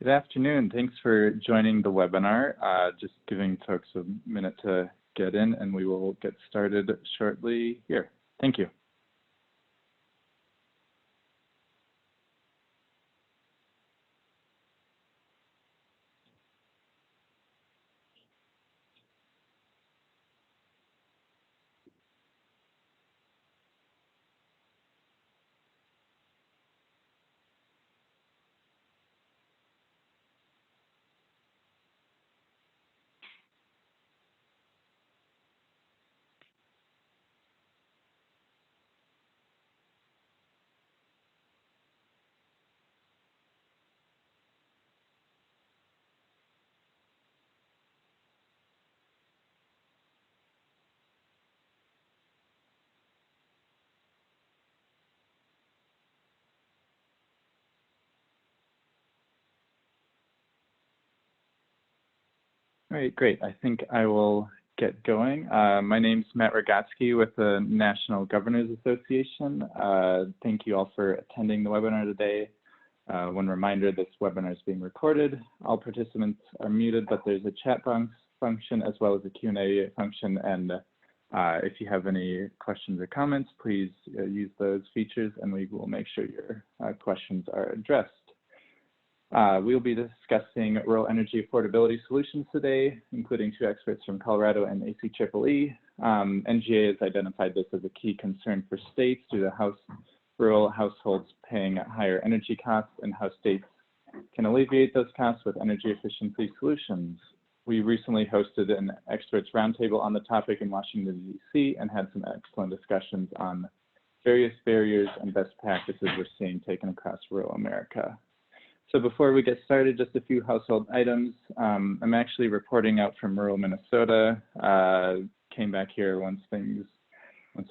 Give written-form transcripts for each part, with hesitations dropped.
Good afternoon. Thanks for joining the webinar. Just giving folks a minute to get in and we will get started shortly here. Thank you. All right, great. I think I will get going. My name's Matt Rogotzke with the National Governors Association. Thank you all for attending the webinar today. One reminder, this webinar is being recorded. All participants are muted, but there's a chat box function as well as a Q&A function. And if you have any questions or comments, please use those features and we will make sure your questions are addressed. We'll be discussing rural energy affordability solutions today, including two experts from Colorado and ACEEE. NGA has identified this as a key concern for states due to rural households paying higher energy costs and how states can alleviate those costs with energy efficiency solutions. We recently hosted an experts roundtable on the topic in Washington, D.C. and had some excellent discussions on various barriers and best practices we're seeing taken across rural America. So before we get started, just a few household items. I'm actually reporting out from rural Minnesota. Came back here once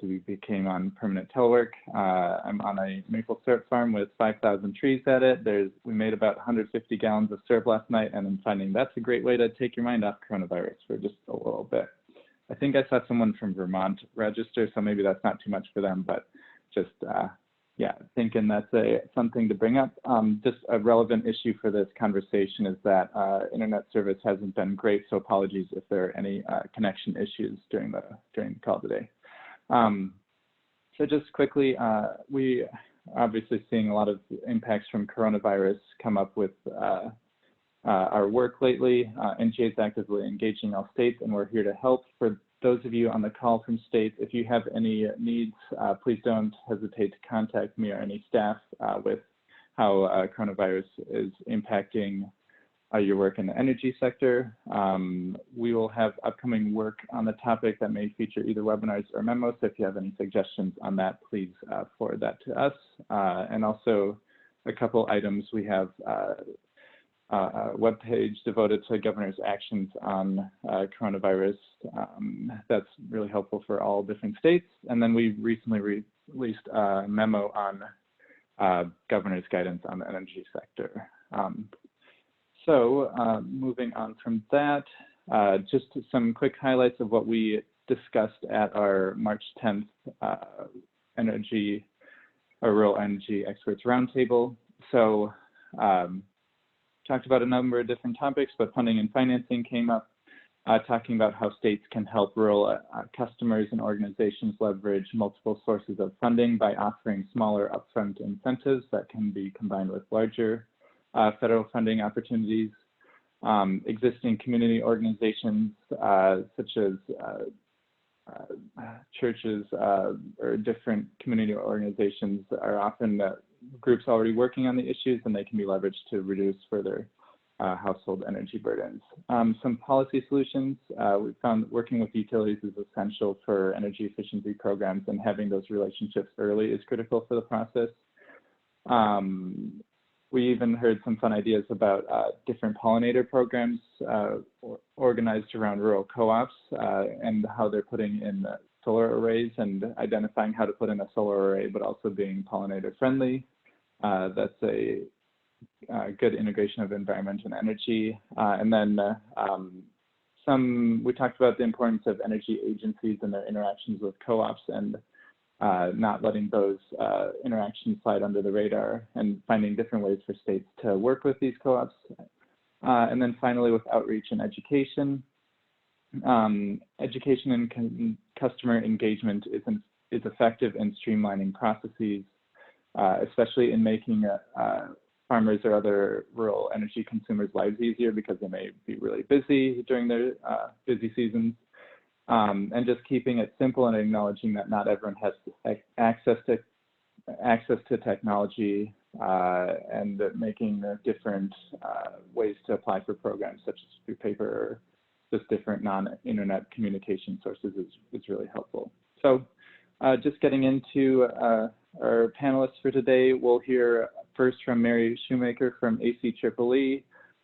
we became on permanent telework. I'm on a maple syrup farm with 5,000 trees at it. We made about 150 gallons of syrup last night, and I'm finding that's a great way to take your mind off coronavirus for just a little bit. I think I saw someone from Vermont register, so maybe that's not too much for them, but just yeah, thinking that's something to bring up. Just a relevant issue for this conversation is that internet service hasn't been great, so apologies if there are any connection issues during the call today. So just quickly, we obviously seeing a lot of impacts from coronavirus come up with our work lately. NGA is actively engaging all states, and we're here to help. For those of you on the call from states, if you have any needs, please don't hesitate to contact me or any staff with how coronavirus is impacting your work in the energy sector. We will have upcoming work on the topic that may feature either webinars or memos. So if you have any suggestions on that, please forward that to us. And also a couple items. We have a webpage devoted to governor's actions on coronavirus. That's really helpful for all different states. And then we recently released a memo on governor's guidance on the energy sector. So moving on from that, just some quick highlights of what we discussed at our March 10th Rural Energy Experts Roundtable. So talked about a number of different topics, but funding and financing came up, talking about how states can help rural customers and organizations leverage multiple sources of funding by offering smaller upfront incentives that can be combined with larger federal funding opportunities. Existing community organizations such as churches or different community organizations are often groups already working on the issues, and they can be leveraged to reduce further household energy burdens. Some policy solutions, we found working with utilities is essential for energy efficiency programs, and having those relationships early is critical for the process. We even heard some fun ideas about different pollinator programs organized around rural co-ops and how they're putting in solar arrays and identifying how to put in a solar array, but also being pollinator friendly. That's a good integration of environment and energy. And then we talked about the importance of energy agencies and their interactions with co-ops, and not letting those interactions slide under the radar and finding different ways for states to work with these co-ops. And then finally, with outreach and education. Education and customer engagement is effective in streamlining processes, especially in making farmers or other rural energy consumers' lives easier because they may be really busy during their busy seasons. And just keeping it simple and acknowledging that not everyone has access to technology, and making different ways to apply for programs such as through paper or just different non-internet communication sources is really helpful. So just getting into our panelists for today, we'll hear first from Mary Shoemaker from ACEEE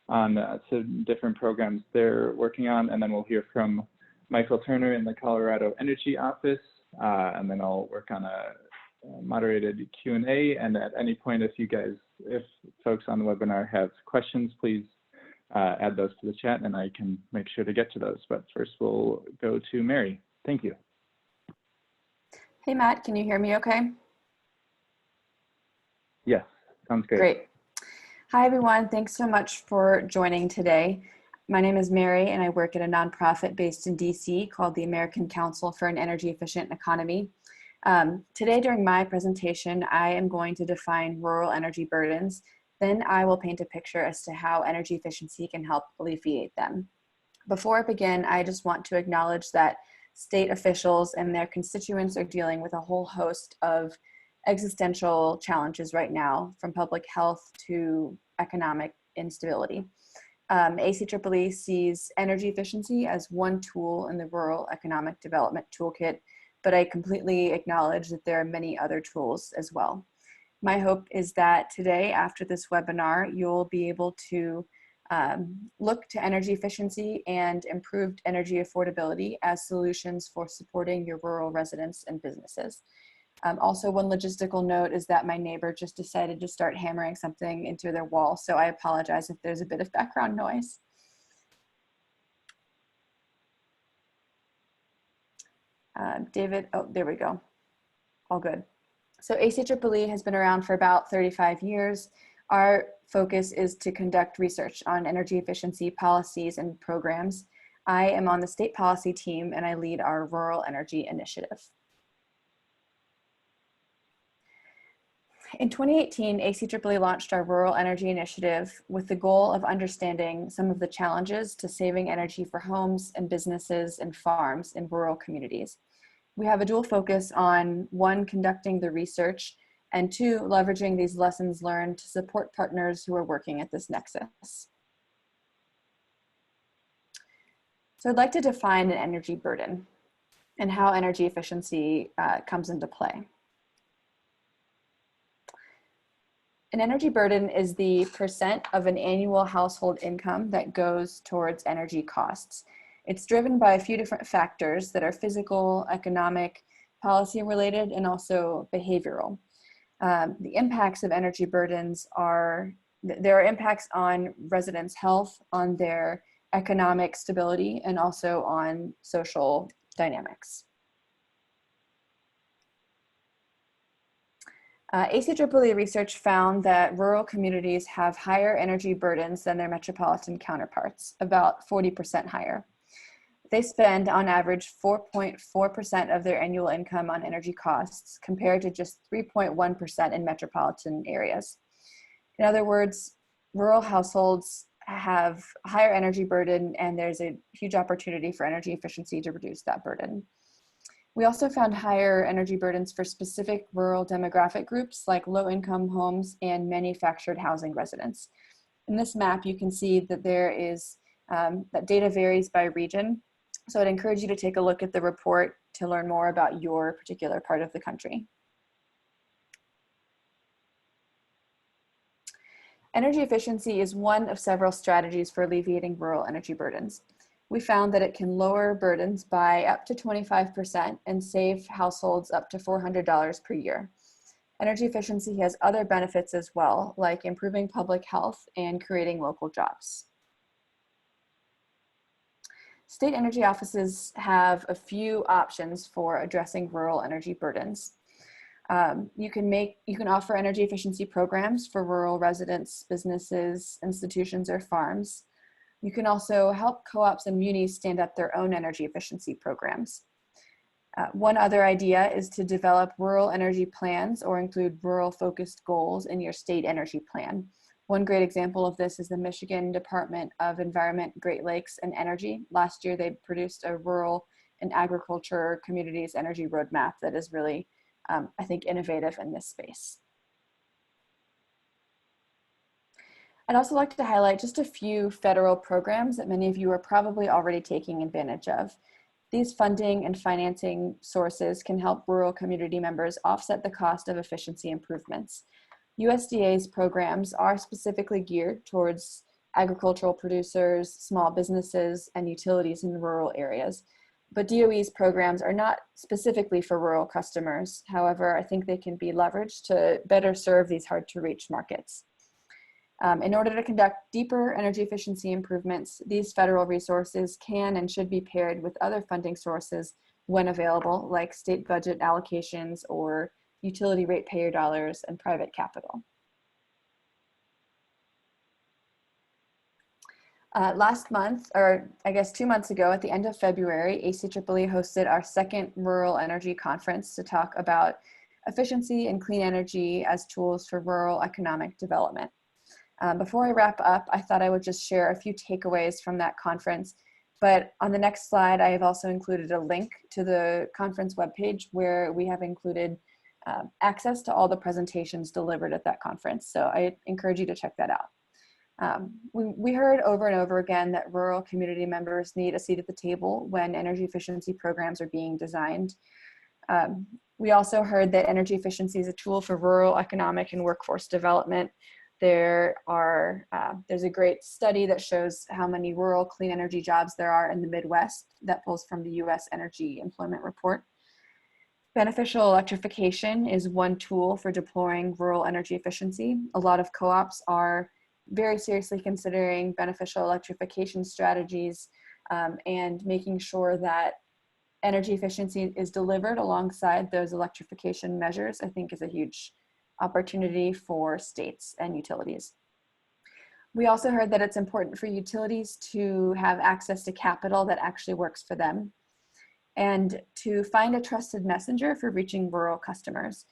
on some different programs they're working on, and then we'll hear from Michael Turner in the Colorado Energy Office, and then I'll work on a moderated Q&A, and at any point if folks on the webinar have questions, please add those to the chat and I can make sure to get to those. But first we'll go to Mary. Thank you. Hey Matt, can you hear me okay? Yes, sounds great. Great. Hi everyone, thanks so much for joining today. My name is Mary and I work at a nonprofit based in DC called the American Council for an Energy Efficient Economy. Today during my presentation, I am going to define rural energy burdens. Then I will paint a picture as to how energy efficiency can help alleviate them. Before I begin, I just want to acknowledge that state officials and their constituents are dealing with a whole host of existential challenges right now, from public health to economic instability. ACEEE sees energy efficiency as one tool in the Rural Economic Development Toolkit, but I completely acknowledge that there are many other tools as well. My hope is that today, after this webinar, you'll be able to look to energy efficiency and improved energy affordability as solutions for supporting your rural residents and businesses. Also, one logistical note is that my neighbor just decided to start hammering something into their wall, so I apologize if there's a bit of background noise. David, oh, there we go. All good. So ACEEE has been around for about 35 years. Our focus is to conduct research on energy efficiency policies and programs. I am on the state policy team and I lead our Rural Energy Initiative. In 2018, ACEEE launched our Rural Energy Initiative with the goal of understanding some of the challenges to saving energy for homes and businesses and farms in rural communities. We have a dual focus on, one, conducting the research, and two, leveraging these lessons learned to support partners who are working at this nexus. So I'd like to define an energy burden and how energy efficiency comes into play. An energy burden is the percent of an annual household income that goes towards energy costs. It's driven by a few different factors that are physical, economic, policy related, and also behavioral. The impacts of energy burdens are, there are impacts on residents' health, on their economic stability, and also on social dynamics. ACEEE research found that rural communities have higher energy burdens than their metropolitan counterparts, about 40% higher. They spend on average 4.4% of their annual income on energy costs compared to just 3.1% in metropolitan areas. In other words, rural households have higher energy burden and there's a huge opportunity for energy efficiency to reduce that burden. We also found higher energy burdens for specific rural demographic groups like low-income homes and manufactured housing residents. In this map, you can see that there is, that data varies by region. So I'd encourage you to take a look at the report to learn more about your particular part of the country. Energy efficiency is one of several strategies for alleviating rural energy burdens. We found that it can lower burdens by up to 25% and save households up to $400 per year. Energy efficiency has other benefits as well, like improving public health and creating local jobs. State energy offices have a few options for addressing rural energy burdens. You can offer energy efficiency programs for rural residents, businesses, institutions, or farms. You can also help co-ops and munis stand up their own energy efficiency programs. One other idea is to develop rural energy plans or include rural focused goals in your state energy plan. One great example of this is the Michigan Department of Environment, Great Lakes, and Energy. Last year, they produced a rural and agriculture communities energy roadmap that is really, I think, innovative in this space. I'd also like to highlight just a few federal programs that many of you are probably already taking advantage of. These funding and financing sources can help rural community members offset the cost of efficiency improvements. USDA's programs are specifically geared towards agricultural producers, small businesses, and utilities in rural areas. But DOE's programs are not specifically for rural customers. However, I think they can be leveraged to better serve these hard to reach markets. In order to conduct deeper energy efficiency improvements, these federal resources can and should be paired with other funding sources when available, like state budget allocations or utility ratepayer dollars and private capital. Last month, or I guess 2 months ago, at the end of February, ACEEE hosted our second Rural Energy Conference to talk about efficiency and clean energy as tools for rural economic development. Before I wrap up, I thought I would just share a few takeaways from that conference. But on the next slide, I have also included a link to the conference webpage where we have included access to all the presentations delivered at that conference. So I encourage you to check that out. We heard over and over again that rural community members need a seat at the table when energy efficiency programs are being designed. We also heard that energy efficiency is a tool for rural economic and workforce development. There's a great study that shows how many rural clean energy jobs there are in the Midwest that pulls from the U.S. Energy Employment Report. Beneficial electrification is one tool for deploying rural energy efficiency. A lot of co-ops are very seriously considering beneficial electrification strategies and making sure that energy efficiency is delivered alongside those electrification measures, I think is a huge opportunity for states and utilities. We also heard that it's important for utilities to have access to capital that actually works for them and to find a trusted messenger for reaching rural customers.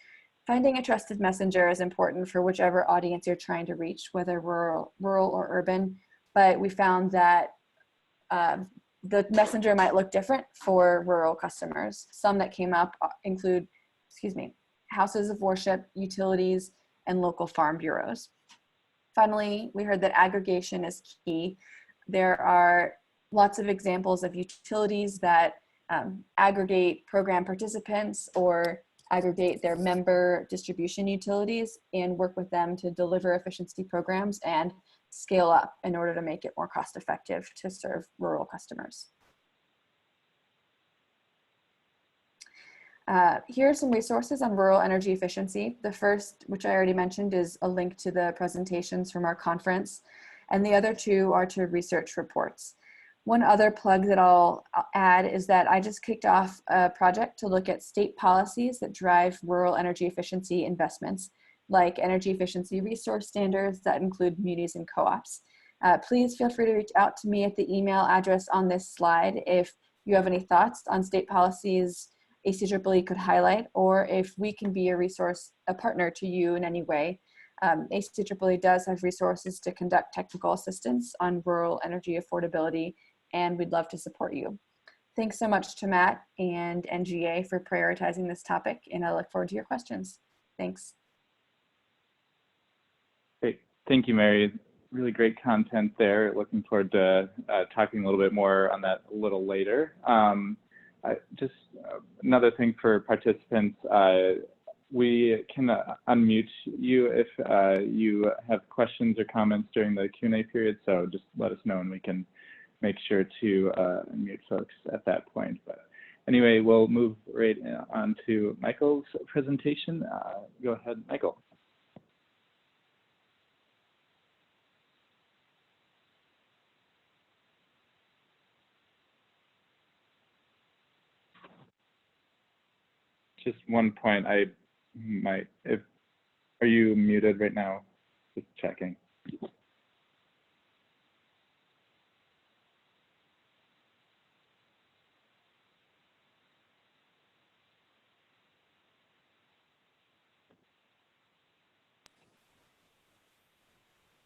Finding a trusted messenger is important for whichever audience you're trying to reach, whether rural or urban, but we found that the messenger might look different for rural customers. Some that came up include, houses of worship, utilities, and local farm bureaus. Finally, we heard that aggregation is key. There are lots of examples of utilities that aggregate program participants or aggregate their member distribution utilities and work with them to deliver efficiency programs and scale up in order to make it more cost effective to serve rural customers. Here are some resources on rural energy efficiency. The first, which I already mentioned, is a link to the presentations from our conference, and the other two are to research reports. One other plug that I'll add is that I just kicked off a project to look at state policies that drive rural energy efficiency investments, like energy efficiency resource standards that include munis and co-ops. Please feel free to reach out to me at the email address on this slide if you have any thoughts on state policies ACEEE could highlight, or if we can be a resource, a partner to you in any way. ACEEE does have resources to conduct technical assistance on rural energy affordability, and we'd love to support you. Thanks so much to Matt and NGA for prioritizing this topic, and I look forward to your questions. Thanks. Great, thank you, Mary. Really great content there. Looking forward to talking a little bit more on that a little later. Just another thing for participants, we can unmute you if you have questions or comments during the Q&A period, so just let us know and we can make sure to unmute folks at that point. But anyway, we'll move right on to Michael's presentation. Go ahead, Michael. Just one point, I might, if, are you muted right now? Just checking.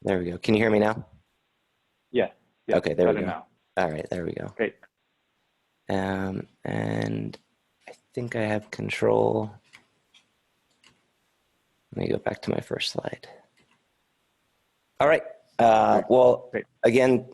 There we go. Can you hear me now? Yes. Yes. Okay, there we Better go. now. All right, there we go. Great. And I think I have control. Let me go back to my first slide. All right. Well, Great. again,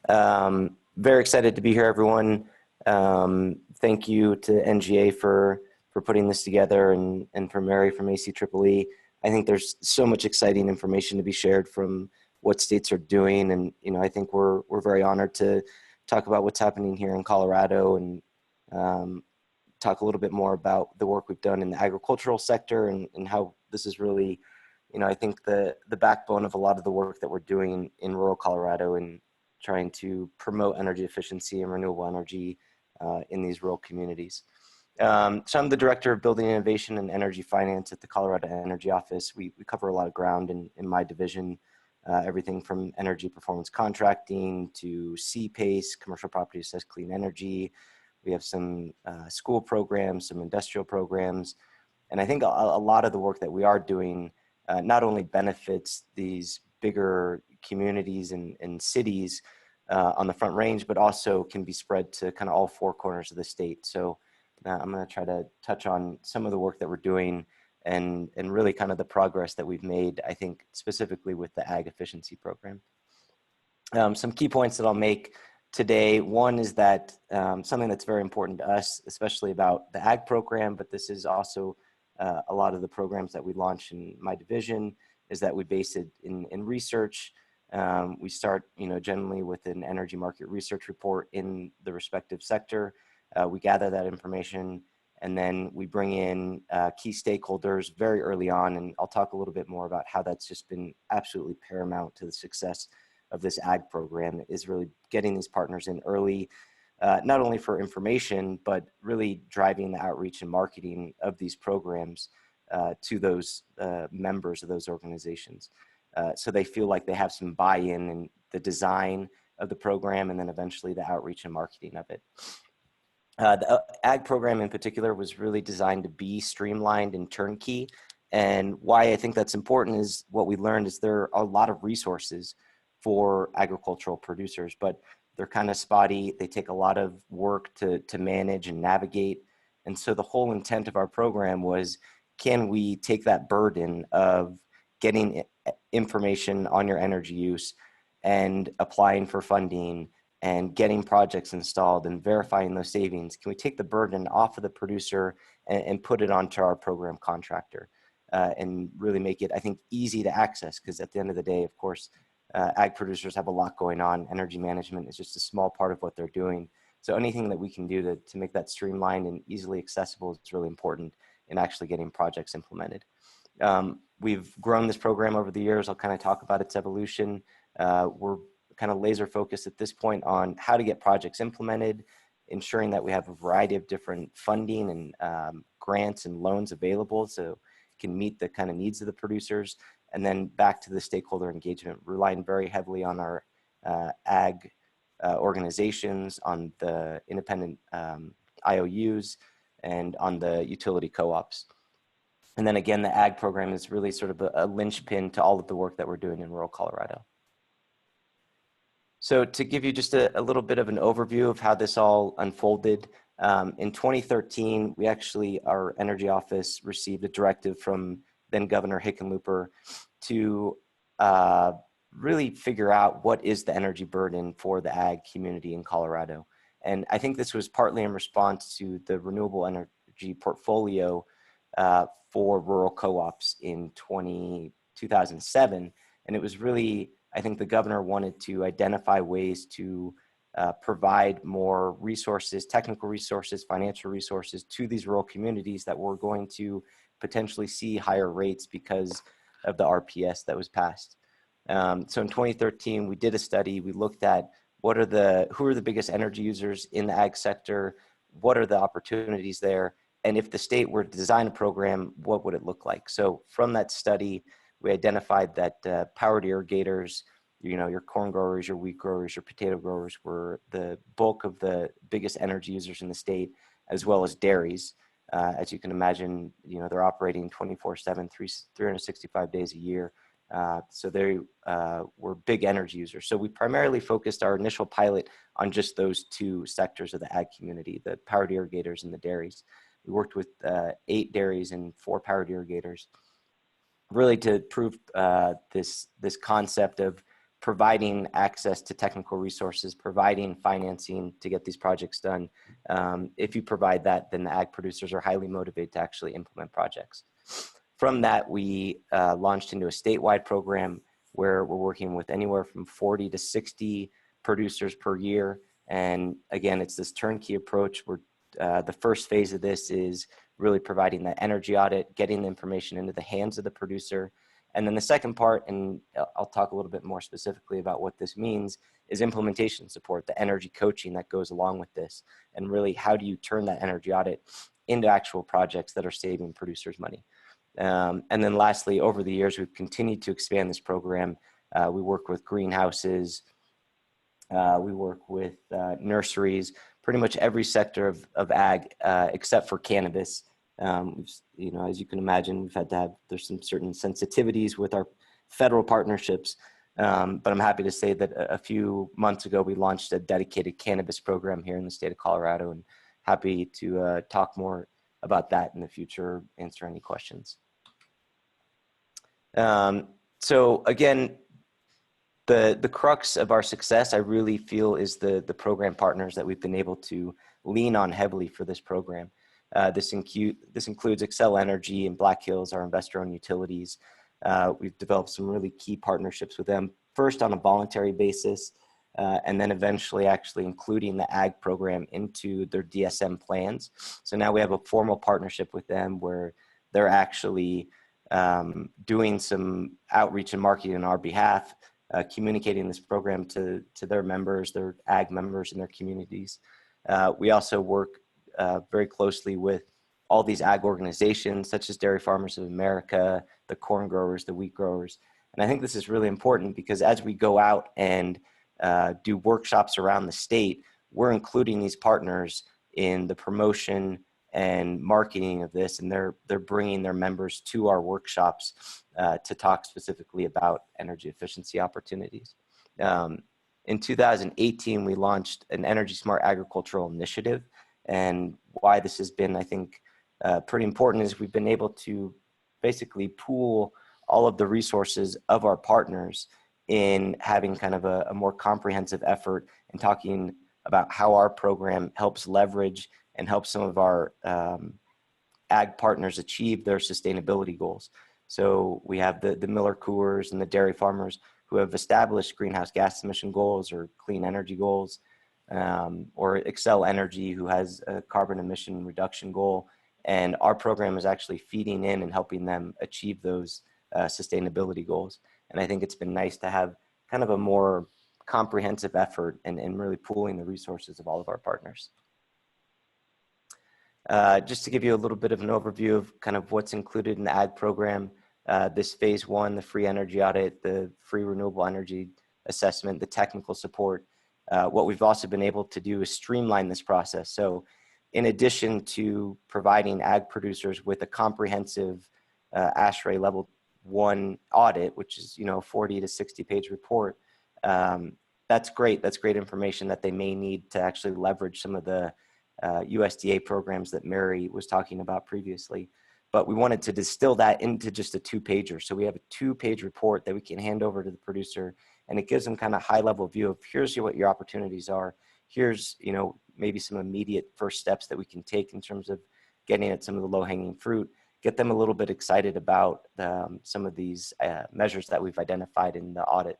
very excited to be here, everyone. Thank you to NGA for putting this together, and for Mary from ACEEE. I think there's so much exciting information to be shared from what states are doing, and I think we're very honored to talk about what's happening here in Colorado, and talk a little bit more about the work we've done in the agricultural sector, and how this is really, I think the backbone of a lot of the work that we're doing in rural Colorado, and trying to promote energy efficiency and renewable energy in these rural communities. So I'm the Director of Building Innovation and Energy Finance at the Colorado Energy Office. We cover a lot of ground in my division, everything from energy performance contracting to CPACE, commercial property assessed clean energy. We have some school programs, some industrial programs. And I think a lot of the work that we are doing not only benefits these bigger communities and cities on the Front Range, but also can be spread to kind of all four corners of the state. So I'm going to try to touch on some of the work that we're doing, and really kind of the progress that we've made, I think, specifically with the Ag Efficiency Program. Some key points that I'll make today. One is that something that's very important to us, especially about the Ag program, but this is also a lot of the programs that we launch in my division, is that we base it in research. We start, generally with an energy market research report in the respective sector. We gather that information, and then we bring in key stakeholders very early on, and I'll talk a little bit more about how that's just been absolutely paramount to the success of this Ag program, is really getting these partners in early, not only for information, but really driving the outreach and marketing of these programs to those members of those organizations. So they feel like they have some buy-in in the design of the program, and then eventually the outreach and marketing of it. The Ag program in particular was really designed to be streamlined and turnkey. And why I think that's important is what we learned is there are a lot of resources for agricultural producers, but they're kind of spotty. They take a lot of work to manage and navigate. And so the whole intent of our program was, can we take that burden of getting information on your energy use and applying for funding and getting projects installed and verifying those savings? Can we take the burden off of the producer and put it onto our program contractor and really make it, I think, easy to access? Because at the end of the day, of course, ag producers have a lot going on. Energy management is just a small part of what they're doing. So anything that we can do to make that streamlined and easily accessible is really important in actually getting projects implemented. We've grown this program over the years. I'll kind of talk about its evolution. We're kind of laser focused at this point on how to get projects implemented, ensuring that we have a variety of different funding and grants and loans available so it can meet the kind of needs of the producers. And then back to the stakeholder engagement, relying very heavily on our ag organizations, on the independent IOUs, and on the utility co-ops. And then again, the ag program is really sort of a linchpin to all of the work that we're doing in rural Colorado. So to give you just a little bit of an overview of how this all unfolded, in 2013, we actually, our energy office received a directive from then Governor Hickenlooper to really figure out what is the energy burden for the ag community in Colorado. And I think this was partly in response to the renewable energy portfolio for rural co-ops in 2007. And it was really, I think the governor wanted to identify ways to provide more resources, technical resources, financial resources to these rural communities that were going to potentially see higher rates because of the RPS that was passed. So in 2013, we did a study. We looked at who are the biggest energy users in the ag sector, what are the opportunities there, and if the state were to design a program, what would it look like? So from that study, we identified that powered irrigators, your corn growers, your wheat growers, your potato growers were the bulk of the biggest energy users in the state, as well as dairies. As you can imagine, they're operating 24/7, 365 days a year. So they were big energy users. So we primarily focused our initial pilot on just those two sectors of the ag community, the powered irrigators and the dairies. We worked with 8 dairies and 4 powered irrigators, really to prove this concept of providing access to technical resources, providing financing to get these projects done. If you provide that, then the ag producers are highly motivated to actually implement projects. From that, we launched into a statewide program where we're working with anywhere from 40 to 60 producers per year. And again, it's this turnkey approach where the first phase of this is really providing that energy audit, getting the information into the hands of the producer. And then the second part, and I'll talk a little bit more specifically about what this means, is implementation support, the energy coaching that goes along with this. And really, how do you turn that energy audit into actual projects that are saving producers money? And then lastly, over the years, we've continued to expand this program. We work with greenhouses, we work with nurseries, pretty much every sector of ag except for cannabis. As you can imagine, we've had to have, there's some certain sensitivities with our federal partnerships, but I'm happy to say that a few months ago, we launched a dedicated cannabis program here in the state of Colorado, and happy to talk more about that in the future, answer any questions. So again, the crux of our success, I really feel, is the program partners that we've been able to lean on heavily for this program. This includes Xcel Energy and Black Hills, our investor-owned utilities. We've developed some really key partnerships with them, first on a voluntary basis, and then eventually actually including the ag program into their DSM plans. So now we have a formal partnership with them where they're actually doing some outreach and marketing on our behalf, communicating this program to their members, their ag members in their communities. We also work very closely with all these ag organizations, such as Dairy Farmers of America, the corn growers, the wheat growers. And I think this is really important because as we go out and do workshops around the state, we're including these partners in the promotion and marketing of this, and they're bringing their members to our workshops to talk specifically about energy efficiency opportunities. In 2018, we launched an Energy Smart Agricultural Initiative, and why this has been, I think, pretty important is we've been able to basically pool all of the resources of our partners in having kind of a more comprehensive effort and talking about how our program helps leverage and help some of our ag partners achieve their sustainability goals. So we have the Miller Coors and the dairy farmers who have established greenhouse gas emission goals or clean energy goals, or Xcel Energy who has a carbon emission reduction goal. And our program is actually feeding in and helping them achieve those sustainability goals. And I think it's been nice to have kind of a more comprehensive effort and really pooling the resources of all of our partners. Just to give you a little bit of an overview of kind of what's included in the ag program, this phase 1, the free energy audit, the free renewable energy assessment, the technical support. What we've also been able to do is streamline this process. So in addition to providing ag producers with a comprehensive ASHRAE level 1 audit, which is, 40 to 60 page report, that's great. That's great information that they may need to actually leverage some of the USDA programs that Mary was talking about previously. But we wanted to distill that into just a 2-pager. So we have a 2-page report that we can hand over to the producer, and it gives them kind of high level view of here's what your opportunities are. Here's, maybe some immediate first steps that we can take in terms of getting at some of the low hanging fruit, get them a little bit excited about some of these measures that we've identified in the audit.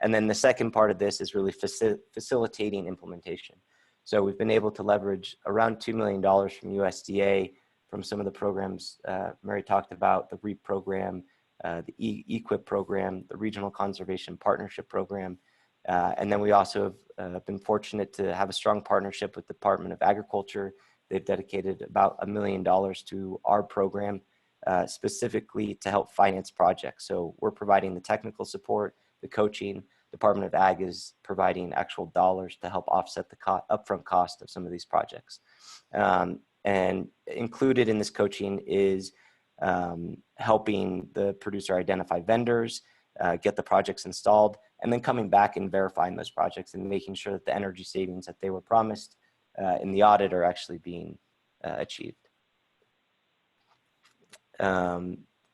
And then the second part of this is really facilitating implementation. So we've been able to leverage around $2 million from USDA, from some of the programs Mary talked about, the REAP program, the EQIP program, the Regional Conservation Partnership Program. And then we also have been fortunate to have a strong partnership with the Department of Agriculture, they've dedicated about $1 million to our program, specifically to help finance projects. So we're providing the technical support, the coaching. Department of Ag is providing actual dollars to help offset the upfront cost of some of these projects. And included in this coaching is helping the producer identify vendors, get the projects installed, and then coming back and verifying those projects and making sure that the energy savings that they were promised in the audit are actually being achieved.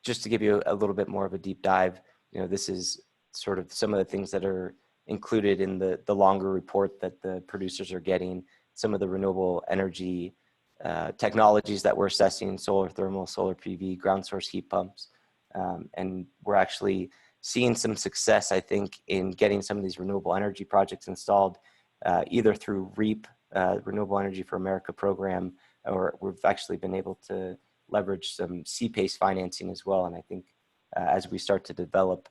Just to give you a little bit more of a deep dive, this is sort of some of the things that are included in the longer report that the producers are getting, some of the renewable energy technologies that we're assessing: solar thermal, solar PV, ground source heat pumps. And we're actually seeing some success, I think, in getting some of these renewable energy projects installed, either through REAP, Renewable Energy for America program, or we've actually been able to leverage some CPACE financing as well. And I think as we start to develop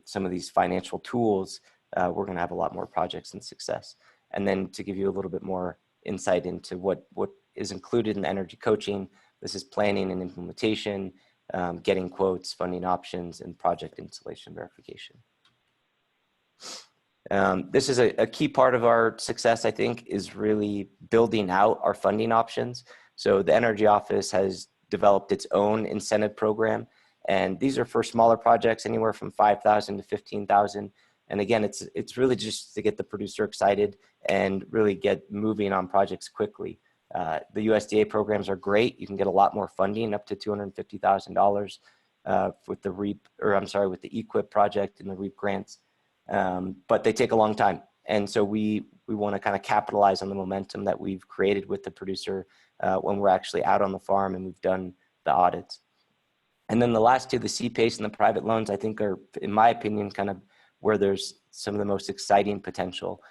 some of these financial tools, we're going to have a lot more projects and success. And then to give you a little bit more insight into what is included in the energy coaching, this is planning and implementation, getting quotes, funding options, and project installation verification. This is a key part of our success, I think, is really building out our funding options. So the Energy Office has developed its own incentive program, and these are for smaller projects, anywhere from 5,000 to 15,000. And again, it's really just to get the producer excited and really get moving on projects quickly. The USDA programs are great. You can get a lot more funding, up to $250,000 with the REAP, with the EQIP project and the REAP grants. But they take a long time. And so we want to kind of capitalize on the momentum that we've created with the producer when we're actually out on the farm and we've done the audits. And then the last two, the CPACE and the private loans, I think are, in my opinion, kind of where there's some of the most exciting potential,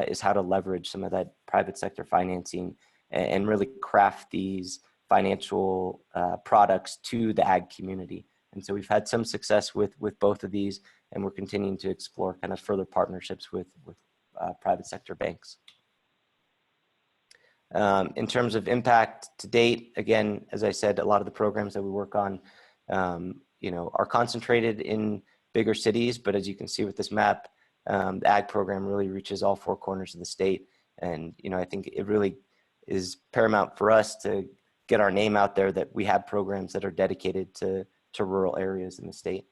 is how to leverage some of that private sector financing and really craft these financial products to the ag community. And so we've had some success with both of these, and we're continuing to explore kind of further partnerships with private sector banks. In terms of impact to date, again, as I said, a lot of the programs that we work on, are concentrated in bigger cities, but as you can see with this map, the ag program really reaches all four corners of the state. And, I think it really is paramount for us to get our name out there that we have programs that are dedicated to rural areas in the state.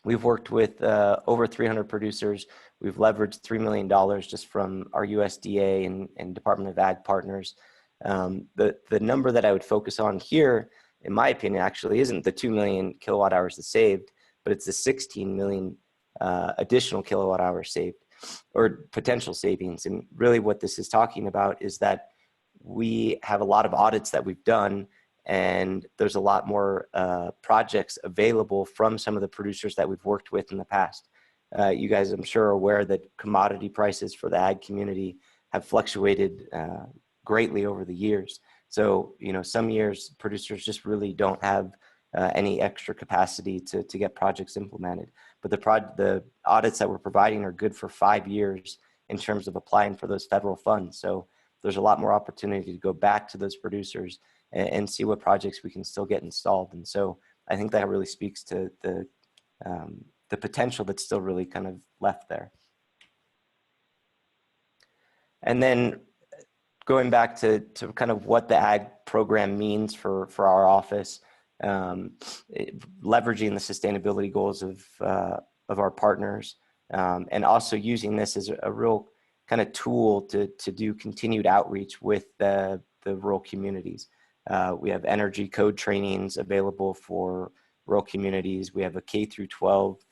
We've worked with over 300 producers. We've leveraged $3 million just from our USDA and Department of Ag partners. The number that I would focus on here, in my opinion, actually isn't the 2 million kilowatt hours that's saved, but it's the 16 million additional kilowatt hours saved, or potential savings. And really what this is talking about is that we have a lot of audits that we've done, and there's a lot more projects available from some of the producers that we've worked with in the past. You guys, I'm sure, are aware that commodity prices for the ag community have fluctuated greatly over the years. So, some years producers just really don't have any extra capacity to get projects implemented. But the audits that we're providing are good for 5 years in terms of applying for those federal funds. So there's a lot more opportunity to go back to those producers and see what projects we can still get installed. And so I think that really speaks to the potential that's still really kind of left there. And then going back to kind of what the ag program means for our office, leveraging the sustainability goals of our partners, and also using this as a real kind of tool to do continued outreach with the rural communities. We have energy code trainings available for rural communities. We have a K through 12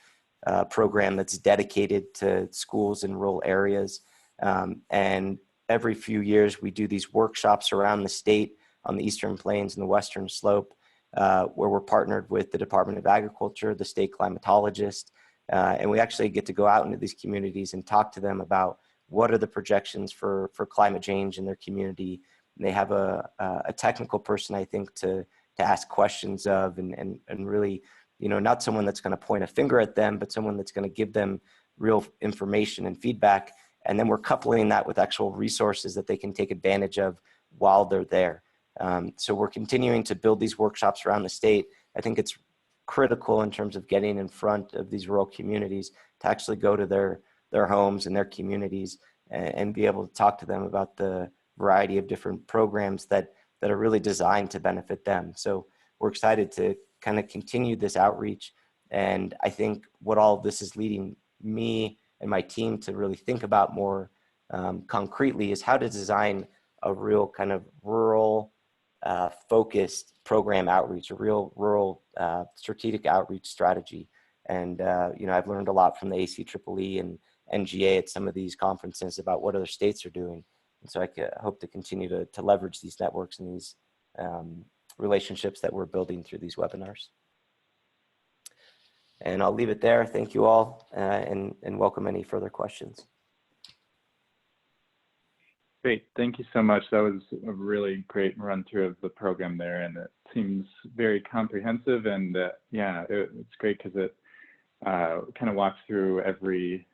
program that's dedicated to schools in rural areas. And every few years, we do these workshops around the state on the Eastern Plains and the Western Slope, where we're partnered with the Department of Agriculture, the state climatologist, and we actually get to go out into these communities and talk to them about what are the projections for climate change in their community. And they have a technical person, I think, to ask questions of, and really, not someone that's going to point a finger at them, but someone that's going to give them real information and feedback And then we're coupling that with actual resources that they can take advantage of while they're there. So we're continuing to build these workshops around the state. I think it's critical in terms of getting in front of these rural communities to actually go to their homes and their communities and be able to talk to them about the variety of different programs that are really designed to benefit them. So we're excited to kind of continue this outreach. And I think what all of this is leading me and my team to really think about more concretely is how to design a real kind of rural focused program outreach, a real rural strategic outreach strategy. And, you know, I've learned a lot from the ACEEE and NGA at some of these conferences about what other states are doing. And so I hope to continue to leverage these networks and these relationships that we're building through these webinars. And I'll leave it there. Thank you all and welcome any further questions. Great, thank you so much. That was a really great run through of the program there, and it seems very comprehensive. And yeah, it's great because it kind of walks through every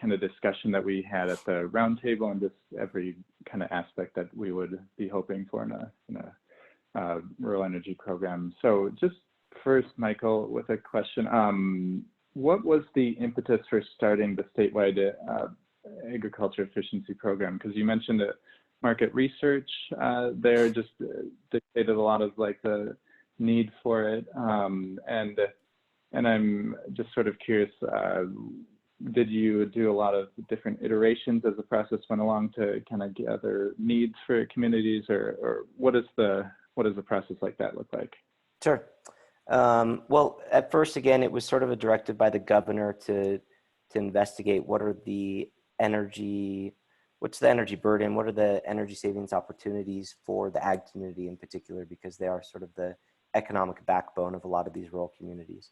kind of discussion that we had at the roundtable and just every kind of aspect that we would be hoping for in a rural energy program. So just first, Michael, with a question, what was the impetus for starting the statewide agriculture efficiency program? Because you mentioned that market research there just dictated a lot of like the need for it, and I'm just sort of curious, did you do a lot of different iterations as the process went along to kind of gather needs for communities, or what does the process like that look like? Sure. Well, at first, again, it was sort of a directive by the governor to investigate what's the energy burden, what are the energy savings opportunities for the ag community in particular, because they are sort of the economic backbone of a lot of these rural communities.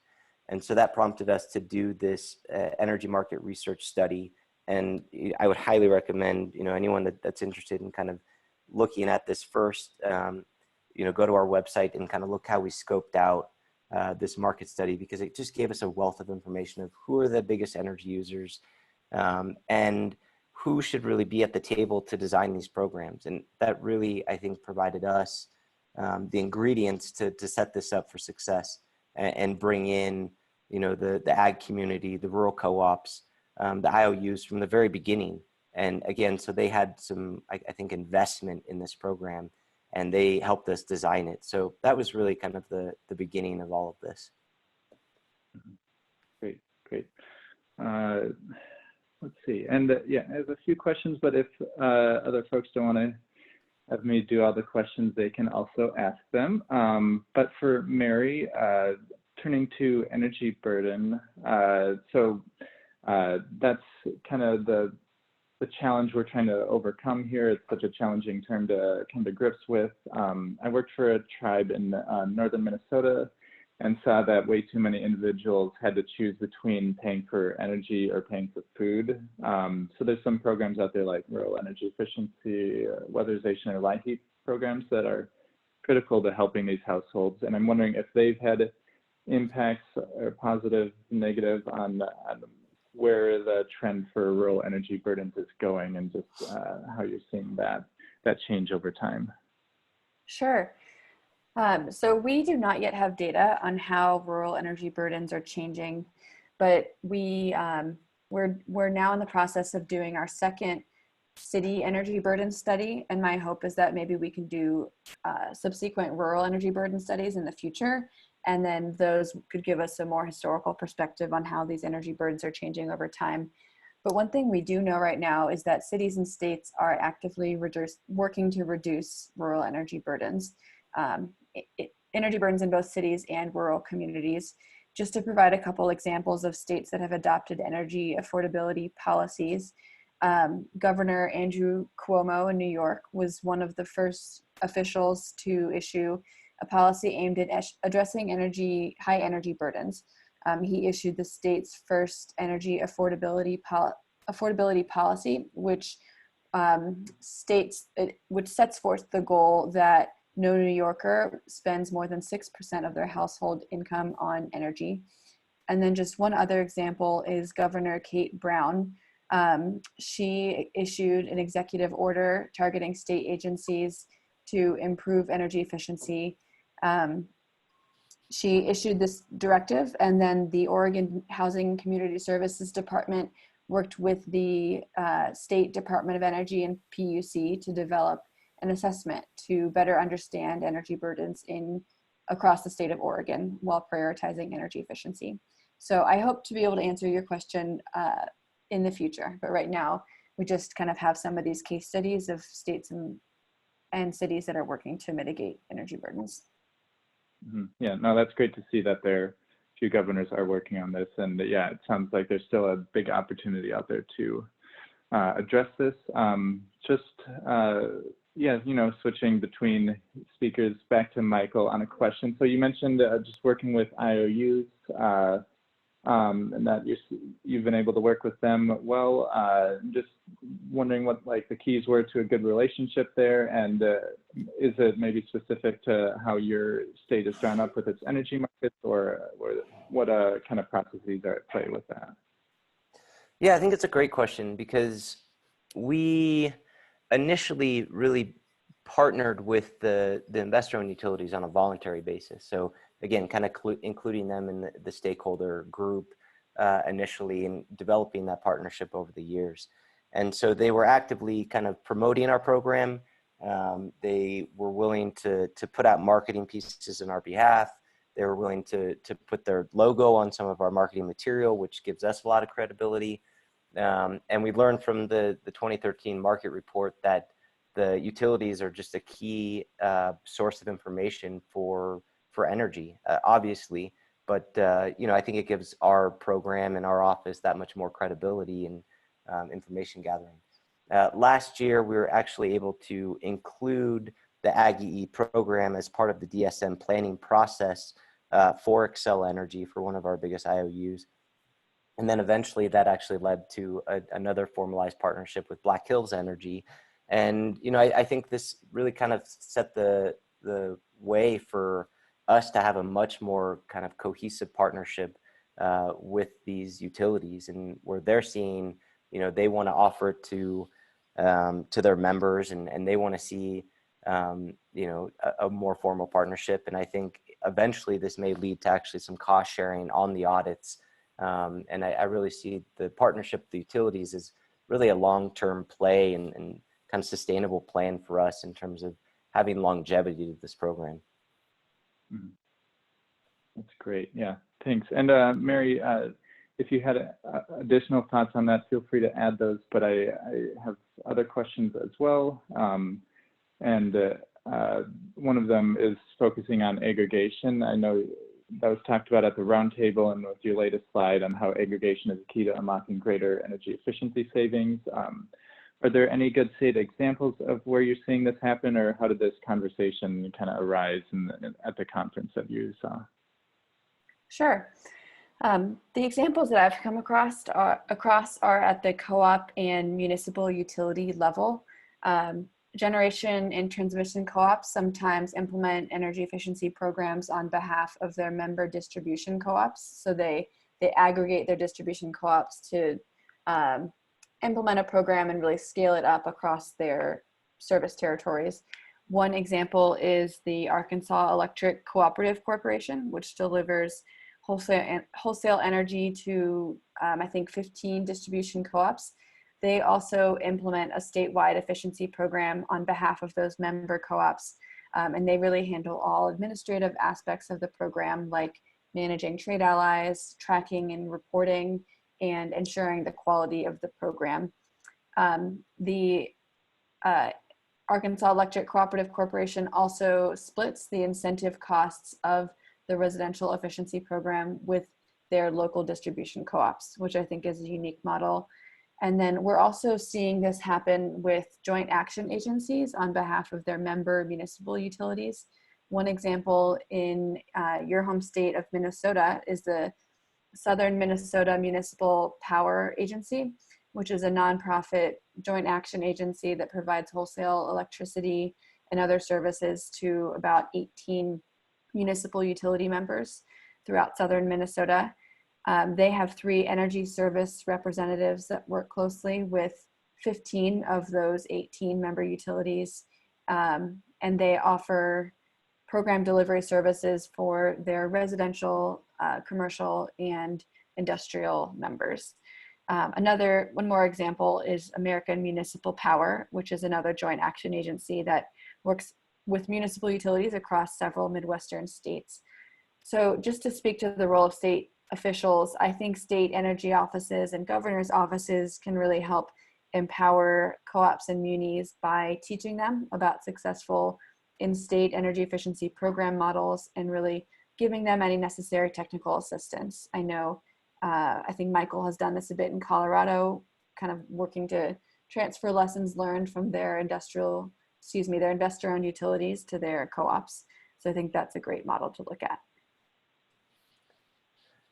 And so that prompted us to do this energy market research study. And I would highly recommend, you know, anyone that's interested in kind of looking at this first, you know, go to our website and kind of look how we scoped out this market study, because it just gave us a wealth of information of who are the biggest energy users and who should really be at the table to design these programs. And that really, I think, provided us the ingredients to set this up for success and bring in, you know, the ag community, the rural co-ops, the IOUs from the very beginning. And again, so they had some, I think, investment in this program, and they helped us design it. So that was really kind of the beginning of all of this. Great, great. Let's see, and yeah, I have a few questions, but if other folks don't want to have me do all the questions, they can also ask them. But for Mary, turning to energy burden, so that's kind of the challenge we're trying to overcome here. It's such a challenging term to come to grips with. I worked for a tribe in northern Minnesota and saw that way too many individuals had to choose between paying for energy or paying for food. So there's some programs out there like rural energy efficiency, weatherization, or light heat programs that are critical to helping these households. And I'm wondering if they've had impacts, or positive, negative, on where the trend for rural energy burdens is going, and just how you're seeing that change over time. Sure. So we do not yet have data on how rural energy burdens are changing, but we're now in the process of doing our second city energy burden study, and my hope is that maybe we can do subsequent rural energy burden studies in the future, and then those could give us a more historical perspective on how these energy burdens are changing over time. But one thing we do know right now is that cities and states are actively working to reduce rural energy burdens. Energy burdens in both cities and rural communities. Just to provide a couple examples of states that have adopted energy affordability policies, Governor Andrew Cuomo in New York was one of the first officials to issue a policy aimed at addressing high energy burdens. He issued the state's first energy affordability policy, which sets forth the goal that no New Yorker spends more than 6% of their household income on energy. And then just one other example is Governor Kate Brown, She issued an executive order targeting state agencies to improve energy efficiency. She issued this directive, and then the Oregon Housing and Community Services Department worked with the State Department of Energy and PUC to develop an assessment to better understand energy burdens across the state of Oregon while prioritizing energy efficiency. So I hope to be able to answer your question in the future, but right now we just kind of have some of these case studies of states and cities that are working to mitigate energy burdens. Yeah, no, that's great to see that there few governors are working on this, and yeah, it sounds like there's still a big opportunity out there to address this. Yeah, you know, switching between speakers, back to Michael on a question. So you mentioned just working with IOUs, and that you've been able to work with them well. Just wondering what like the keys were to a good relationship there, and is it maybe specific to how your state is drawn up with its energy markets, or what kind of processes are at play with that? Yeah, I think it's a great question, because we initially really partnered with the investor-owned utilities on a voluntary basis. So again, kind of including them in the stakeholder group initially, and developing that partnership over the years. And so they were actively kind of promoting our program. They were willing to put out marketing pieces on our behalf. They were willing to put their logo on some of our marketing material, which gives us a lot of credibility. And we learned from the 2013 market report that the utilities are just a key source of information for energy, obviously. But you know, I think it gives our program and our office that much more credibility and information gathering. Last year, we were actually able to include the ACEEE program as part of the DSM planning process for Xcel Energy, for one of our biggest IOUs. And then eventually that actually led to another formalized partnership with Black Hills Energy. And, you know, I think this really kind of set the way for us to have a much more kind of cohesive partnership with these utilities, and where they're seeing, you know, they want to offer it to their members, and they want to see, you know, a more formal partnership. And I think eventually this may lead to actually some cost sharing on the audits. And I really see the partnership with the utilities as really a long-term play and kind of sustainable plan for us in terms of having longevity to this program. That's great. Yeah, thanks. And Mary, if you had additional thoughts on that, feel free to add those, but I have other questions as well. And one of them is focusing on aggregation. I know that was talked about at the roundtable, and with your latest slide on how aggregation is key to unlocking greater energy efficiency savings. Are there any good state examples of where you're seeing this happen, or how did this conversation kind of arise at the conference that you saw? Sure. The examples that I've come across are at the co-op and municipal utility level. Generation and transmission co-ops sometimes implement energy efficiency programs on behalf of their member distribution co-ops. So they aggregate their distribution co-ops to implement a program and really scale it up across their service territories. One example is the Arkansas Electric Cooperative Corporation, which delivers wholesale energy to, I think, 15 distribution co-ops. They also implement a statewide efficiency program on behalf of those member co-ops. And they really handle all administrative aspects of the program, like managing trade allies, tracking and reporting, and ensuring the quality of the program. The Arkansas Electric Cooperative Corporation also splits the incentive costs of the residential efficiency program with their local distribution co-ops, which I think is a unique model. And then we're also seeing this happen with joint action agencies on behalf of their member municipal utilities. One example in your home state of Minnesota is the Southern Minnesota Municipal Power Agency, which is a nonprofit joint action agency that provides wholesale electricity and other services to about 18 municipal utility members throughout Southern Minnesota. They have 3 energy service representatives that work closely with 15 of those 18 member utilities. And they offer program delivery services for their residential, commercial, and industrial members. One more example is American Municipal Power, which is another joint action agency that works with municipal utilities across several Midwestern states. So just to speak to the role of state officials, I think state energy offices and governor's offices can really help empower co-ops and munis by teaching them about successful in-state energy efficiency program models and really giving them any necessary technical assistance. I think Michael has done this a bit in Colorado, kind of working to transfer lessons learned from their investor-owned utilities to their co-ops. So I think that's a great model to look at.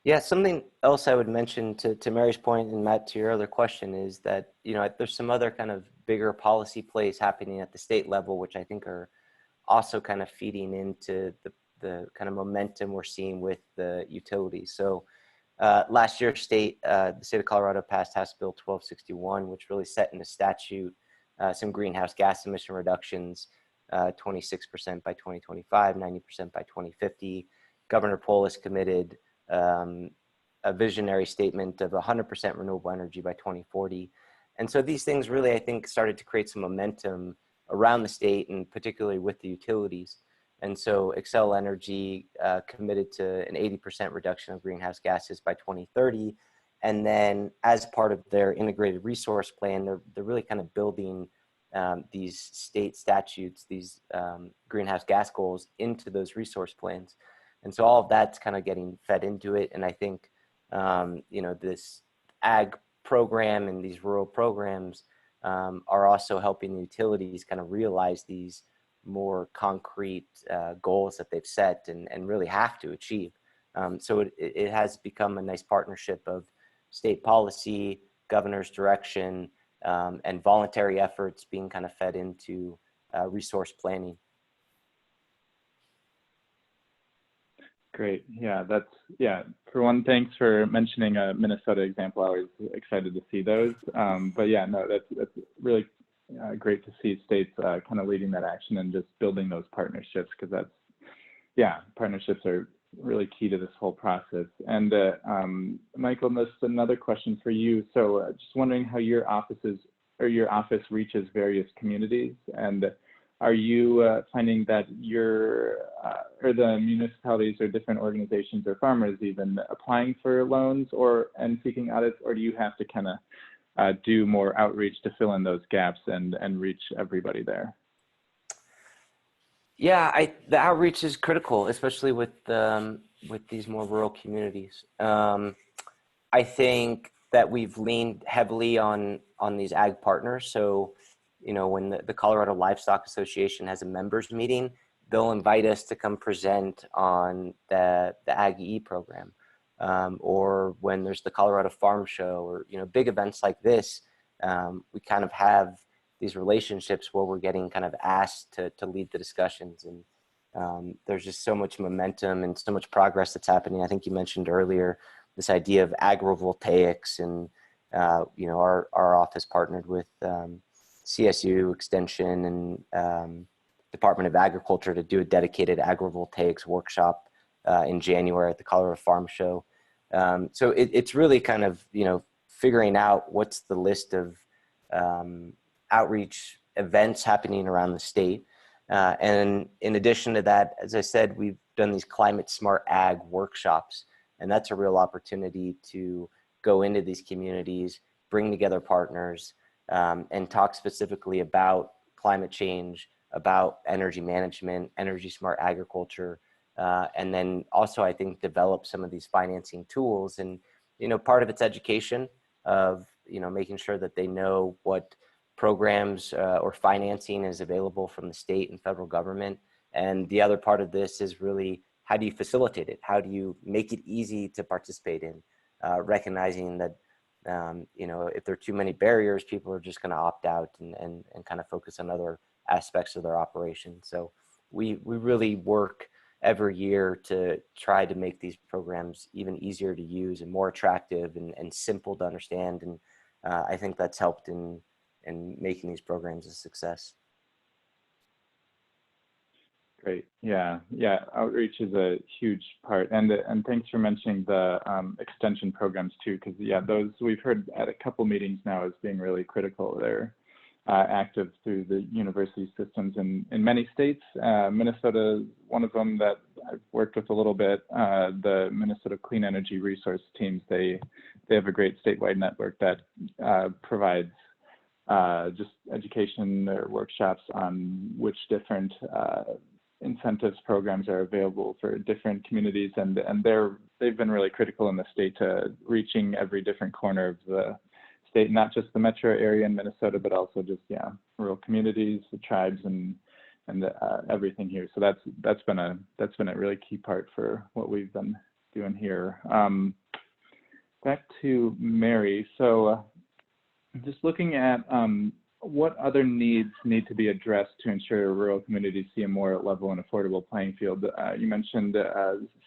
Yeah, something else I would mention to Mary's point and Matt, to your other question, is that, there's some other kind of bigger policy plays happening at the state level, which I think are also kind of feeding into the kind of momentum we're seeing with the utilities. So last year, the state of Colorado passed House Bill 1261, which really set into statute some greenhouse gas emission reductions, 26% by 2025, 90% by 2050. Governor Polis committed a visionary statement of 100% renewable energy by 2040. And so these things really, I think, started to create some momentum around the state, and particularly with the utilities. And so Xcel Energy committed to an 80% reduction of greenhouse gases by 2030. And then as part of their integrated resource plan, they're really kind of building these state statutes, these greenhouse gas goals into those resource plans. And so all of that's kind of getting fed into it. And I think, this ag program and these rural programs are also helping the utilities kind of realize these more concrete goals that they've set and really have to achieve. So it has become a nice partnership of state policy, governor's direction, and voluntary efforts being kind of fed into resource planning. Great. Yeah, for one, thanks for mentioning a Minnesota example. I was excited to see those. But yeah, no, that's really great to see states kind of leading that action and just building those partnerships, because partnerships are really key to this whole process. And Michael, this is another question for you. So just wondering how your office reaches various communities, and are you finding that or the municipalities or different organizations or farmers even applying for loans and seeking audits, or do you have to kind of do more outreach to fill in those gaps and reach everybody there? Yeah, the outreach is critical, especially with these more rural communities. I think that we've leaned heavily on these ag partners. So, when the Colorado Livestock Association has a members meeting, they'll invite us to come present on the ACEEE program. Or when there's the Colorado Farm Show, or big events like this, we kind of have these relationships where we're getting kind of asked to lead the discussions. And there's just so much momentum and so much progress that's happening. I think you mentioned earlier this idea of agrivoltaics, and our office partnered with CSU Extension and Department of Agriculture to do a dedicated agrivoltaics workshop in January at the Colorado Farm Show. So it's really kind of, figuring out what's the list of outreach events happening around the state. And in addition to that, as I said, we've done these climate smart ag workshops, and that's a real opportunity to go into these communities, bring together partners, and talk specifically about climate change, about energy management, energy smart agriculture, and then also, I think, develop some of these financing tools. And, part of it's education of, making sure that they know what programs or financing is available from the state and federal government. And the other part of this is really, how do you facilitate it? How do you make it easy to participate in, recognizing that if there are too many barriers, people are just going to opt out and kind of focus on other aspects of their operation. So we really work every year to try to make these programs even easier to use and more attractive and simple to understand. And I think that's helped in making these programs a success. Great. Yeah. Outreach is a huge part, and thanks for mentioning the extension programs too, because those we've heard at a couple meetings now as being really critical. They're active through the university systems in many states. Minnesota is one of them that I've worked with a little bit. The Minnesota Clean Energy Resource Teams, they have a great statewide network that provides just education or workshops on which different incentives programs are available for different communities, and they've been really critical in the state to reaching every different corner of the state, not just the metro area in Minnesota, but also just rural communities, the tribes, and everything here. So that's been a really key part for what we've been doing here. Back to Mary. So just looking at what other needs need to be addressed to ensure rural communities see a more level and affordable playing field. You mentioned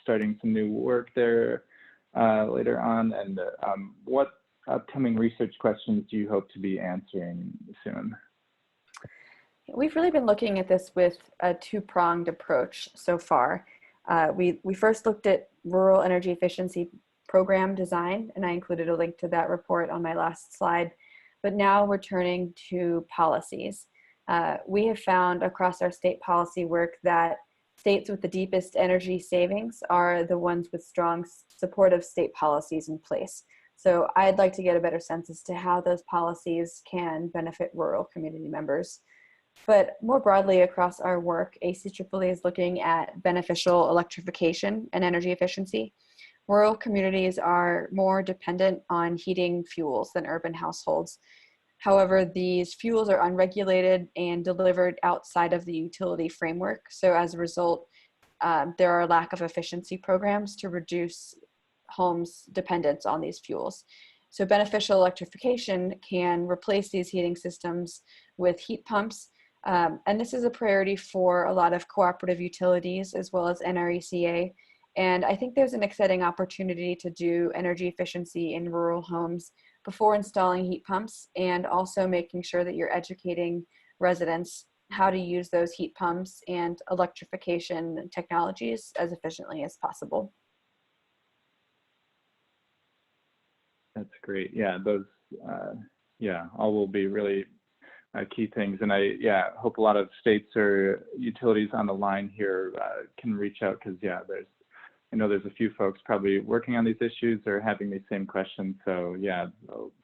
starting some new work there later on, and what upcoming research questions do you hope to be answering soon? We've really been looking at this with a two-pronged approach so far. We first looked at rural energy efficiency program design, and I included a link to that report on my last slide. But now we're turning to policies. We have found across our state policy work that states with the deepest energy savings are the ones with strong supportive state policies in place. So I'd like to get a better sense as to how those policies can benefit rural community members. But more broadly across our work, ACEEE is looking at beneficial electrification and energy efficiency. Rural communities are more dependent on heating fuels than urban households. However, these fuels are unregulated and delivered outside of the utility framework. So as a result, there are a lack of efficiency programs to reduce homes' dependence on these fuels. So beneficial electrification can replace these heating systems with heat pumps. And this is a priority for a lot of cooperative utilities as well as NRECA. And I think there's an exciting opportunity to do energy efficiency in rural homes before installing heat pumps, and also making sure that you're educating residents how to use those heat pumps and electrification technologies as efficiently as possible. That's great. Yeah, those, all will be really key things. And I hope a lot of states or utilities on the line here can reach out, because I know there's a few folks probably working on these issues or having these same questions. So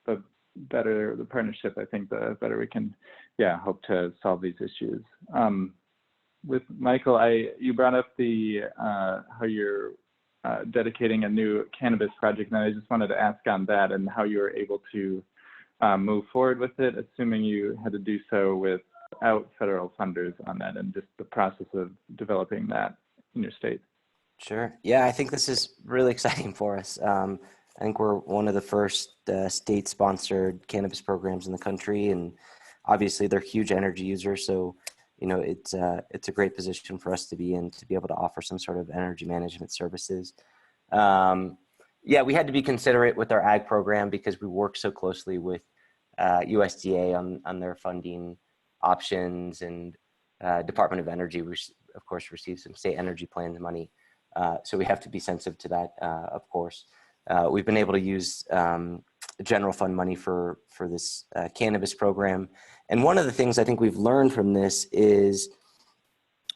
the better the partnership, I think the better we can, hope to solve these issues. With Michael, you brought up the how you're dedicating a new cannabis project, and I just wanted to ask on that and how you were able to move forward with it, assuming you had to do so without federal funders on that, and just the process of developing that in your state. Sure. Yeah, I think this is really exciting for us. I think we're one of the first state-sponsored cannabis programs in the country, and obviously they're huge energy users. So, it's a great position for us to be in, to be able to offer some sort of energy management services. We had to be considerate with our ag program because we work so closely with USDA on their funding options, and Department of Energy, of course, receives some state energy plan money. So we have to be sensitive to that, of course. We've been able to use general fund money for this cannabis program. And one of the things I think we've learned from this is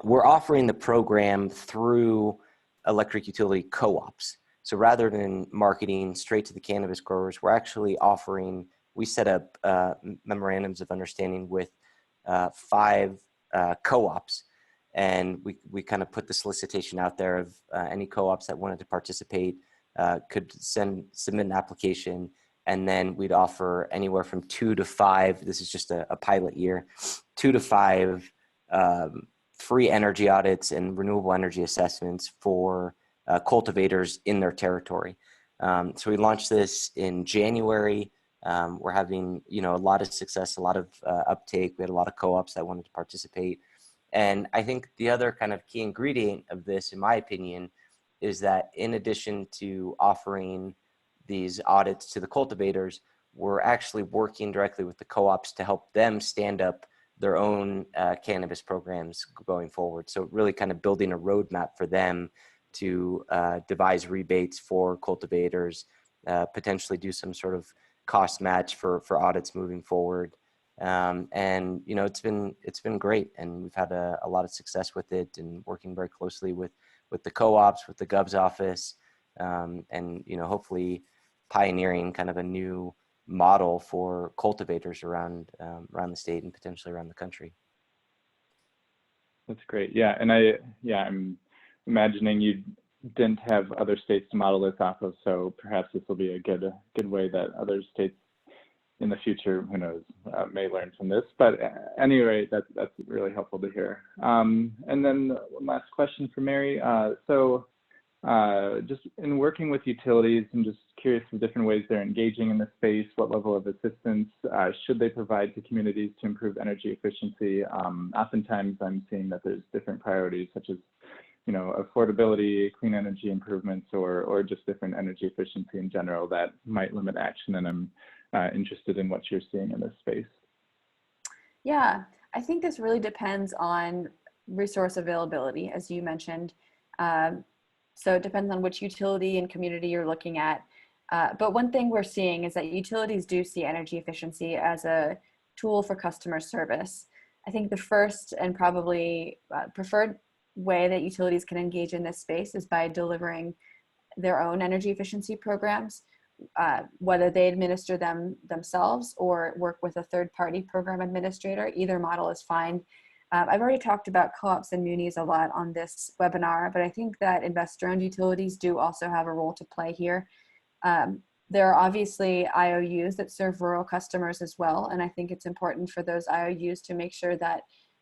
we're offering the program through electric utility co-ops. So rather than marketing straight to the cannabis growers, we're actually offering, we set up memorandums of understanding with 5 co-ops. And we kind of put the solicitation out there of any co-ops that wanted to participate could submit an application, and then we'd offer anywhere from 2 to 5. This is just a pilot year, 2 to 5 free energy audits and renewable energy assessments for cultivators in their territory. So we launched this in January. We're having a lot of success, a lot of uptake. We had a lot of co-ops that wanted to participate. And I think the other kind of key ingredient of this, in my opinion, is that in addition to offering these audits to the cultivators, we're actually working directly with the co-ops to help them stand up their own cannabis programs going forward. So really kind of building a roadmap for them to devise rebates for cultivators, potentially do some sort of cost match for audits moving forward. And you know, it's been great, and we've had a lot of success with it, and working very closely with the co-ops, with the Gov's office, and you know, hopefully pioneering kind of a new model for cultivators around the state and potentially around the country. That's great. Yeah, and I'm imagining you didn't have other states to model this off of, so perhaps this will be a good way that other states in the future, who knows, may learn from this. But at any rate, that's really helpful to hear. And then one last question for Mary. Just in working with utilities, I'm just curious of different ways they're engaging in this space. What level of assistance should they provide to communities to improve energy efficiency? Oftentimes I'm seeing that there's different priorities, such as, you know, affordability, clean energy improvements, or just different energy efficiency in general that might limit action. And I'm interested in what you're seeing in this space. Yeah, I think this really depends on resource availability, as you mentioned. So it depends on which utility and community you're looking at. But one thing we're seeing is that utilities do see energy efficiency as a tool for customer service. I think the first and probably preferred way that utilities can engage in this space is by delivering their own energy efficiency programs, whether they administer them themselves or work with a third-party program administrator. Either model is fine. I've already talked about co-ops and munis a lot on this webinar, but I think that investor-owned utilities do also have a role to play here. There are obviously IOUs that serve rural customers as well, and I think it's important for those IOUs to make sure that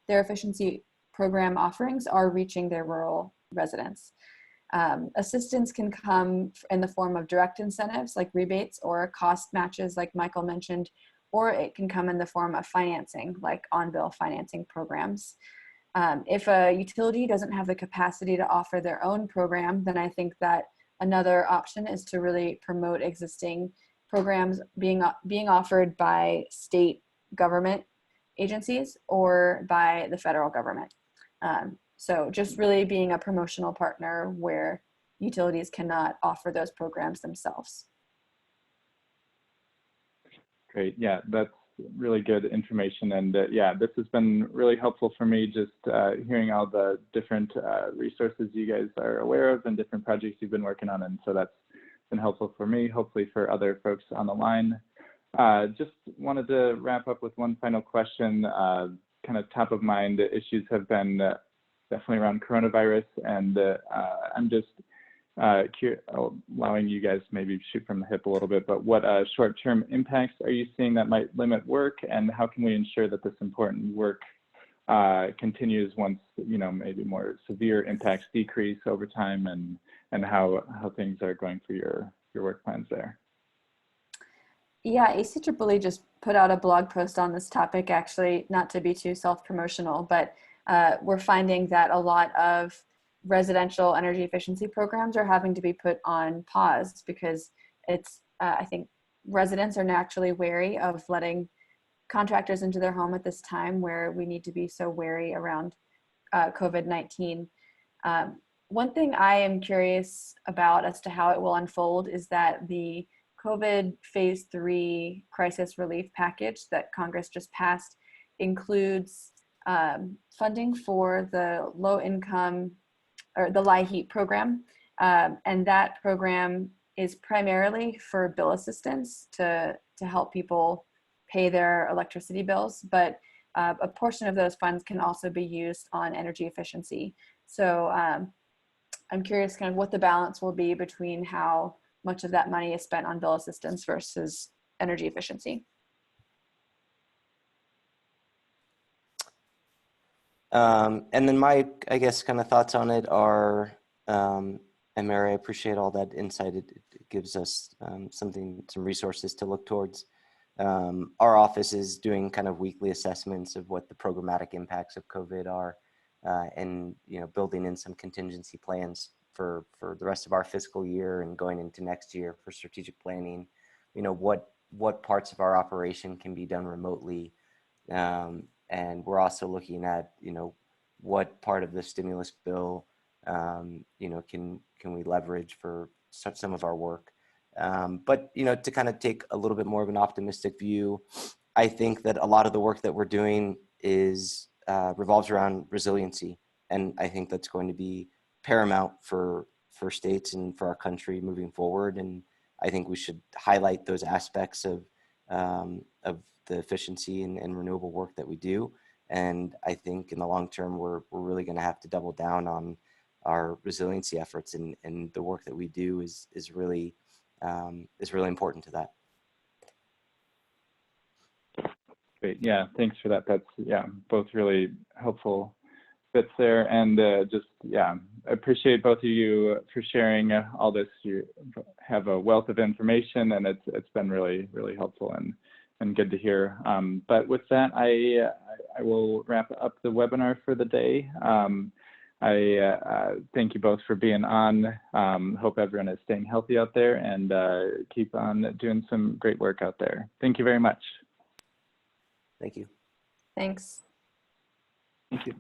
their efficiency program offerings are reaching their rural residents. Assistance can come in the form of direct incentives like rebates or cost matches like Michael mentioned, or it can come in the form of financing like on-bill financing programs. If a utility doesn't have the capacity to offer their own program, then I think that another option is to really promote existing programs being offered by state government agencies or by the federal government. So just really being a promotional partner where utilities cannot offer those programs themselves. Great. Yeah, that's really good information. And yeah, this has been really helpful for me, just hearing all the different resources you guys are aware of and different projects you've been working on. And so that's been helpful for me, hopefully for other folks on the line. Just wanted to wrap up with one final question. Kind of top of mind issues have been definitely around coronavirus. And I'm just allowing you guys maybe shoot from the hip a little bit, but what short-term impacts are you seeing that might limit work, and how can we ensure that this important work continues once, you know, maybe more severe impacts decrease over time, and how things are going for your work plans there? Yeah, ACEEE just put out a blog post on this topic, actually, not to be too self-promotional, but we're finding that a lot of residential energy efficiency programs are having to be put on pause because it's, I think residents are naturally wary of letting contractors into their home at this time where we need to be so wary around COVID-19. One thing I am curious about as to how it will unfold is that the COVID phase 3 crisis relief package that Congress just passed includes funding for the low income or the LIHEAP program. And that program is primarily for bill assistance to help people pay their electricity bills, but a portion of those funds can also be used on energy efficiency. So I'm curious kind of what the balance will be between how much of that money is spent on bill assistance versus energy efficiency. And then my, I guess, kind of thoughts on it are, and Mary, I appreciate all that insight. It gives us some resources to look towards. Our office is doing kind of weekly assessments of what the programmatic impacts of COVID are. and building in some contingency plans for the rest of our fiscal year and going into next year for strategic planning. What parts of our operation can be done remotely, and we're also looking at what part of the stimulus bill can we leverage for some of our work. But to kind of take a little bit more of an optimistic view, I think that a lot of the work that we're doing is revolves around resiliency, and I think that's going to be paramount for states and for our country moving forward. And I think we should highlight those aspects of the efficiency and renewable work that we do. And I think in the long term, we're really going to have to double down on our resiliency efforts, and the work that we do is really important to that. Great. Yeah, thanks for that. That's, both really helpful bits there. And I appreciate both of you for sharing all this. You have a wealth of information, and it's been really, really helpful and good to hear. But with that, I will wrap up the webinar for the day. I thank you both for being on. Hope everyone is staying healthy out there, and keep on doing some great work out there. Thank you very much. Thank you. Thanks. Thank you.